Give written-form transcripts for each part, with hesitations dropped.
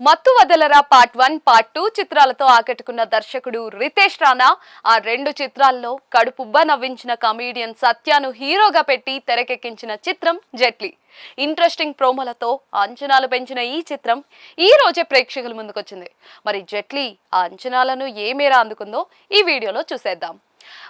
మత్తు వదలరా part 1 part 2 చిత్రాలతో ఆకట్టుకున్న దర్శకుడు రితేష్ రాణా ఆ రెండు చిత్రాల్లో కడుపుబ్బ నవ్వించిన కమీడియన్ సత్యాను హీరోగా పెట్టి తెరకెక్కించిన చిత్రం జెట్లీ. ఇంట్రెస్టింగ్ ప్రోమోలతో అంచనాలు పెంచిన ఈ చిత్రం ఈ రోజే ప్రేక్షకుల ముందుకొచ్చింది. మరి జెట్లీ ఆ అంచనాలను ఏ మేర అందుకుందో ఈ వీడియోలో చూసేద్దాం.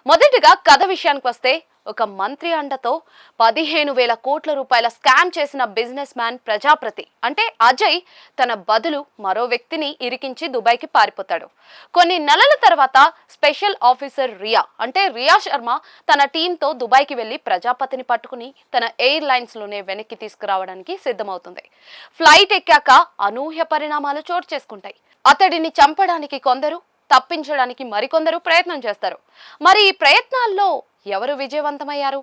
మొదటిగా కథ విషయానికి వస్తే, ఒక మంత్రి అండతో 15,000 కోట్ల రూపాయల స్కామ్ చేసిన బిజినెస్ మ్యాన్ ప్రజాపతి అంటే అజయ్ తన బదులు మరో వ్యక్తిని ఇరికించి దుబాయ్కి పారిపోతాడు. కొన్ని నెలల తర్వాత స్పెషల్ ఆఫీసర్ రియా అంటే రియా శర్మ తన టీంతో దుబాయ్కి వెళ్లి ప్రజాపతిని పట్టుకుని తన ఎయిర్ లైన్స్ లోనే వెనక్కి తీసుకురావడానికి సిద్ధమవుతుంది. ఫ్లైట్ ఎక్కాక అనూహ్య పరిణామాలు చోటు చేసుకుంటాయి. అతడిని చంపడానికి కొందరు, తప్పించడానికి మరికొందరు ప్రయత్నం చేస్తారు. మరి ఈ ప్రయత్నాల్లో ఎవరు విజయవంతమయ్యారు?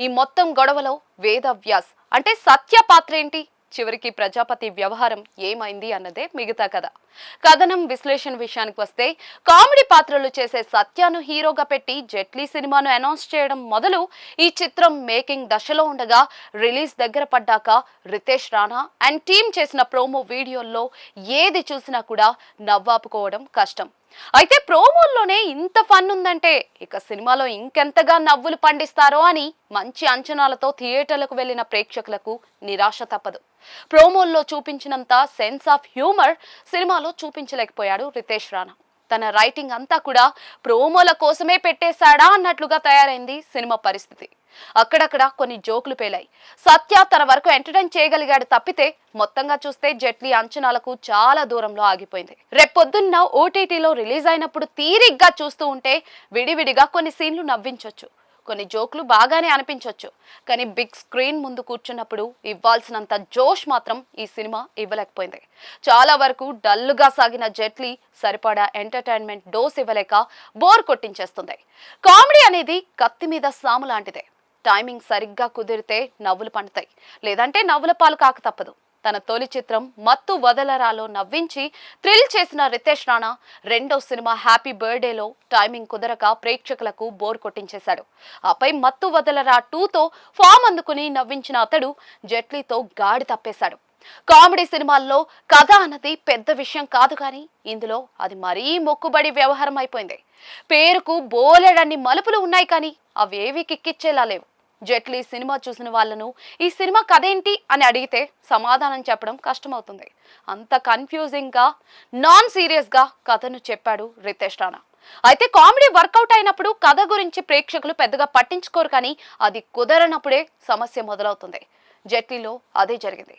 ఈ మొత్తం గొడవలో వేదవ్యాస్ అంటే సత్య పాత్ర ఏంటి? చివరికి ప్రజాపతి వ్యవహారం ఏమైంది అన్నదే మిగతా కథ. కథనం విశ్లేషణ విషయానికి వస్తే, కామెడీ పాత్రలు చేసే సత్యాను హీరోగా పెట్టి జెట్లీ సినిమాను అనౌన్స్ చేయడం మొదలు ఈ చిత్రం మేకింగ్ దశలో ఉండగా రిలీజ్ దగ్గర పడ్డాక రితేష్ రాణా అండ్ టీమ్ చేసిన ప్రోమో వీడియోల్లో ఏది చూసినా కూడా నవ్వాపుకోవడం కష్టం. అయితే ప్రోమోల్లోనే ఇంత ఫన్ ఉందంటే ఇక సినిమాలో ఇంకెంతగా నవ్వులు పండిస్తారో అని మంచి అంచనాలతో థియేటర్లకు వెళ్లిన ప్రేక్షకులకు నిరాశ తప్పదు. ప్రోమోల్లో చూపించినంత సెన్స్ ఆఫ్ హ్యూమర్ సినిమాలో చూపించలేకపోయాడు రితేష్ రాణా. తన రైటింగ్ అంతా కూడా ప్రోమోల కోసమే పెట్టేశాడా అన్నట్లుగా తయారైంది సినిమా పరిస్థితి. అక్కడక్కడ కొన్ని జోకులు పేలాయి. సత్య తన వరకు ఎంటర్టైన్ చేయగలిగాడు తప్పితే మొత్తంగా చూస్తే జెట్లీ అంచనాలకు చాలా దూరంలో ఆగిపోయింది. రేపొద్దున్న ఓటీటీలో రిలీజ్ అయినప్పుడు తీరిగ్గా చూస్తూ ఉంటే విడివిడిగా కొన్ని సీన్లు నవ్వించొచ్చు, కొన్ని జోకులు బాగానే అనిపించవచ్చు. కానీ బిగ్ స్క్రీన్ ముందు కూర్చున్నప్పుడు ఇవ్వాల్సినంత జోష్ మాత్రం ఈ సినిమా ఇవ్వలేకపోయింది. చాలా వరకు డల్లుగా సాగిన జెట్లీ సరిపడా ఎంటర్టైన్మెంట్ డోస్ ఇవ్వలేక బోర్ కొట్టించేస్తుంది. కామెడీ అనేది కత్తి మీద సాము లాంటిదే. టైమింగ్ సరిగ్గా కుదిరితే నవ్వులు పండుతాయి, లేదంటే నవ్వుల పాలు కాక తప్పదు. తన తొలి చిత్రం మత్తు వదలరాలో నవ్వించి థ్రిల్ చేసిన రితేష్ రాణా రెండో సినిమా హ్యాపీ బర్త్డేలో టైమింగ్ కుదరక ప్రేక్షకులకు బోర్ కొట్టించేశాడు. ఆపై మత్తు వదలరా 2తో ఫామ్ అందుకుని నవ్వించిన అతడు జెట్లీతో గాడి తప్పేశాడు. కామెడీ సినిమాల్లో కథ అన్నది పెద్ద విషయం కాదు, కానీ ఇందులో అది మరీ మొక్కుబడి వ్యవహారం అయిపోయింది. పేరుకు బోలెడన్ని మలుపులు ఉన్నాయి, కానీ అవేవి కిక్కిచ్చేలా లేవు. జెట్లీ సినిమా చూసిన వాళ్లను ఈ సినిమా కథ ఏంటి అని అడిగితే సమాధానం చెప్పడం కష్టమవుతుంది. అంత కన్ఫ్యూజింగ్ గా, నాన్ సీరియస్ గా కథను చెప్పాడు రితేష్ రాణా. అయితే కామెడీ వర్కౌట్ అయినప్పుడు కథ గురించి ప్రేక్షకులు పెద్దగా పట్టించుకోరు, కానీ అది కుదరనప్పుడే సమస్య మొదలవుతుంది. జెట్లీలో అదే జరిగింది.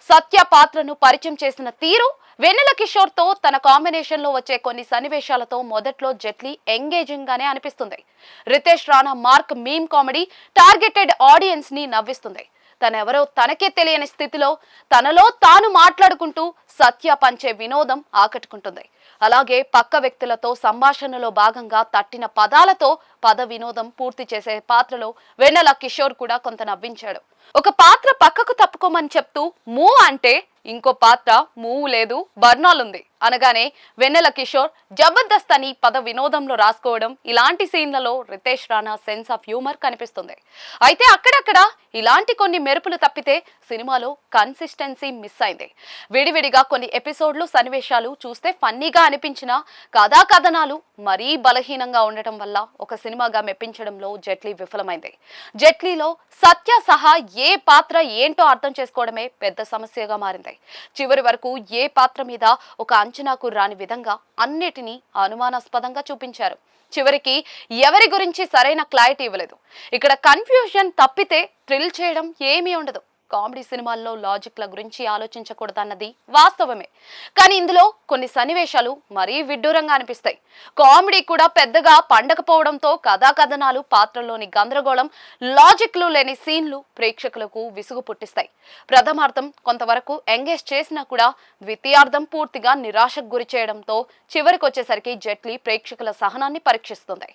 సత్య పాత్రను పరిచయం చేసిన తీరు, వెన్నెల కిషోర్ తో తన కాంబినేషన్ లో వచ్చే కొన్ని సన్నివేశాలతో మొదట్లో జెట్లీ ఎంగేజింగ్ గానే అనిపిస్తుంది. Ritesh Rana mark meme comedy targeted audience ని నవ్విస్తుంది. తనెవరో తనకే తెలియని స్థితిలో తనలో తాను మాట్లాడుకుంటూ సత్య పంచే వినోదం ఆకట్టుకుంటుంది. అలాగే పక్క వ్యక్తులతో సంభాషణలో భాగంగా తట్టిన పదాలతో పద వినోదం పూర్తి చేసే పాత్రలో వెన్నెల కిషోర్ కూడా కొంత నవ్వించాడు. ఒక పాత్ర పక్కకు తప్పుకోమని చెప్తూ మూ అంటే ఇంకో పాత్ర మూవ్ లేదు బర్నాల్ ఉంది అనగానే వెన్నెల కిషోర్ జబర్దస్త్ అని పద వినోదంలో రాసుకోవడం, ఇలాంటి సీన్లలో Ritesh Rana sense of humour కనిపిస్తుంది. అయితే అక్కడక్కడ ఇలాంటి కొన్ని మెరుపులు తప్పితే సినిమాలో కన్సిస్టెన్సీ మిస్ అయింది. విడివిడిగా కొన్ని ఎపిసోడ్లు సన్నివేశాలు చూస్తే ఫన్నీగా అనిపించిన కథా కథనాలు మరీ బలహీనంగా ఉండటం వల్ల ఒక సినిమాగా మెప్పించడంలో జెట్లీ విఫలమైంది. జెట్లీలో సత్య సహా ఏ పాత్ర ఏంటో అర్థం చేసుకోవడమే పెద్ద సమస్యగా మారింది. చివరి వరకు ఏ పాత్ర మీద ఒక అంచనాకు రాని విధంగా అన్నిటినీ అనుమానాస్పదంగా చూపించారు. చివరికి ఎవరి గురించి సరైన క్లారిటీ ఇవ్వలేదు. ఇక్కడ కన్ఫ్యూజన్ తప్పితే థ్రిల్ చేయడం ఏమీ ఉండదు. కామెడీ సినిమాల్లో లాజిక్ల గురించి ఆలోచించకూడదన్నది వాస్తవమే, కానీ ఇందులో కొన్ని సన్నివేశాలు మరీ విడ్డూరంగా అనిపిస్తాయి. కామెడీ కూడా పెద్దగా పండకపోవడంతో కథా కథనాలు, పాత్రలోని గందరగోళం, లాజిక్లు లేని సీన్లు ప్రేక్షకులకు విసుగు పుట్టిస్తాయి. ప్రథమార్థం కొంతవరకు ఎంగేజ్ చేసినా కూడా ద్వితీయార్థం పూర్తిగా నిరాశకు గురి చేయడంతో చివరికొచ్చేసరికి జెట్లీ ప్రేక్షకుల సహనాన్ని పరీక్షిస్తుంది.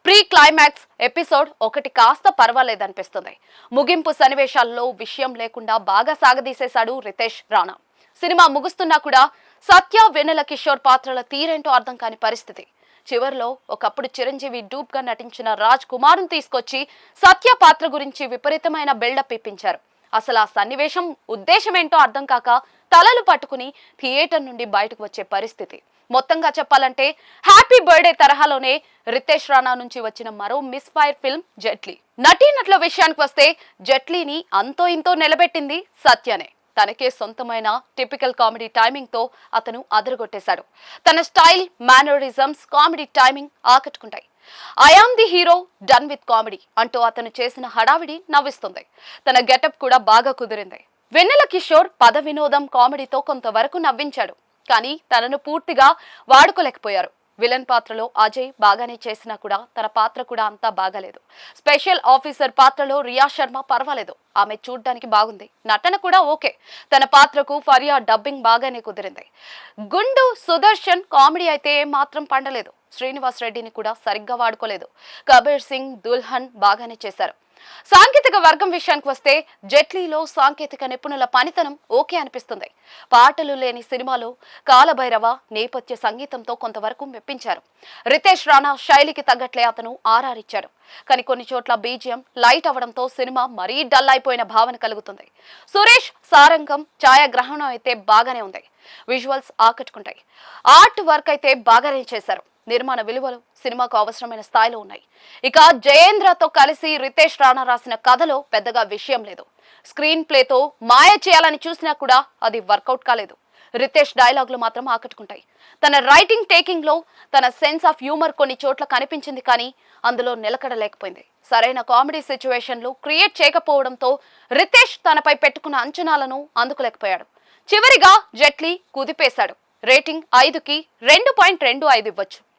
ప్రీ క్లైమాక్స్ ఎపిసోడ్ ఒకటి కాస్త పర్వాలేదనిపిస్తుంది. ముగింపు సన్నివేశాల్లో విషయం లేకుండా బాగా సాగదీసేశాడు రితేష్ రాణా. సినిమా ముగుస్తున్నా కూడా సత్య, వెన్నెల కిషోర్ పాత్రల తీరేంటో అర్థం కాని పరిస్థితి. చివర్లో ఒకప్పుడు చిరంజీవి డూప్ గా నటించిన రాజ్ కుమార్ను తీసుకొచ్చి సత్య పాత్ర గురించి విపరీతమైన బిల్డప్ ఇప్పించారు. అసలు ఆ సన్నివేశం ఉద్దేశం ఏంటో అర్థం కాక తలలు పట్టుకుని థియేటర్ నుండి బయటకు వచ్చే పరిస్థితి. మొత్తంగా చెప్పాలంటే హ్యాపీ బర్త్డే తరహాలోనే రితేష్ రాణా నుంచి వచ్చిన మరో మిస్ ఫైర్ ఫిల్మ్ జెట్లీ. నటీనటుల విషయానికి వస్తే జెట్లీని అంతో ఇంతో నిలబెట్టింది సత్యనే. తనకే సొంతమైన టిపికల్ కామెడీ టైమింగ్ తో అతను అదరగొట్టేశాడు. తన స్టైల్, మేనరిజమ్స్, కామెడీ టైమింగ్ ఆకట్టుకుంటాయి. I am the hero, done with comedy అంటూ అతను చేసిన హడావిడి నవ్విస్తుంది. తన గెటప్ కూడా బాగా కుదిరింది. వెన్నెల కిషోర్ పద వినోదం కామెడీతో కొంతవరకు నవ్వించాడు. కానీ తనను పూర్తిగా వాడుకోలేకపోయారు. విలన్ పాత్రలో అజయ్ బాగానే చేసినా కూడా తన పాత్ర కూడా అంతా బాగాలేదు. స్పెషల్ ఆఫీసర్ పాత్రలో రియా శర్మ పర్వాలేదు, ఆమె చూడ్డానికి బాగుంది, నటన కూడా ఓకే. తన పాత్రకు ఫరియా డబ్బింగ్ బాగానే కుదిరింది. గుండు సుదర్శన్ కామెడీ అయితే మాత్రం పండలేదు. శ్రీనివాస్ రెడ్డిని కూడా సరిగ్గా వాడుకోలేదు. కబీర్ సింగ్, దుల్హన్ బాగానే చేశారు. సాంకేతిక వర్గం విషయానికి వస్తే జెట్లీలో సాంకేతిక నిపుణుల పనితనం ఓకే అనిపిస్తుంది. పాటలు లేని సినిమాలో కాలభైరవ నేపథ్య సంగీతంతో కొంతవరకు మెప్పించారు. రితేష్ రాణా శైలికి తగ్గట్లే అతను ఆర్ఆర్. కానీ కొన్ని చోట్ల బీజిఎం లైట్ అవడంతో సినిమా మరీ డల్ అయిపోయిన భావన కలుగుతుంది. సురేష్ సారంగం ఛాయాగ్రహణం అయితే బాగానే ఉంది. విజువల్స్ ఆకట్టుకుంటాయి. ఆర్ట్ వర్క్ అయితే బాగానే చేశారు. నిర్మాణ విలువలు సినిమాకు అవసరమైన స్థాయిలో ఉన్నాయి. ఇక జయేంద్రతో కలిసి రితేష్ రాణా రాసిన కథలో పెద్దగా విషయం లేదు. స్క్రీన్ ప్లేతో మాయ చేయాలని చూసినా కూడా అది వర్కౌట్ కాలేదు. రితేష్ డైలాగులు మాత్రం ఆకట్టుకుంటాయి. తన రైటింగ్ టేకింగ్ లో తన సెన్స్ ఆఫ్ హ్యూమర్ కొన్ని చోట్ల కనిపించింది, కానీ అందులో నిలకడలేకపోయింది. సరైన కామెడీ సిచ్యువేషన్లు క్రియేట్ చేయకపోవడంతో రితేష్ తనపై పెట్టుకున్న అంచనాలను అందుకోలేకపోయాడు. చివరిగా జెట్లీ కుదిపేశాడు. రేటింగ్ 5కి 2.25 ఇవ్వచ్చు.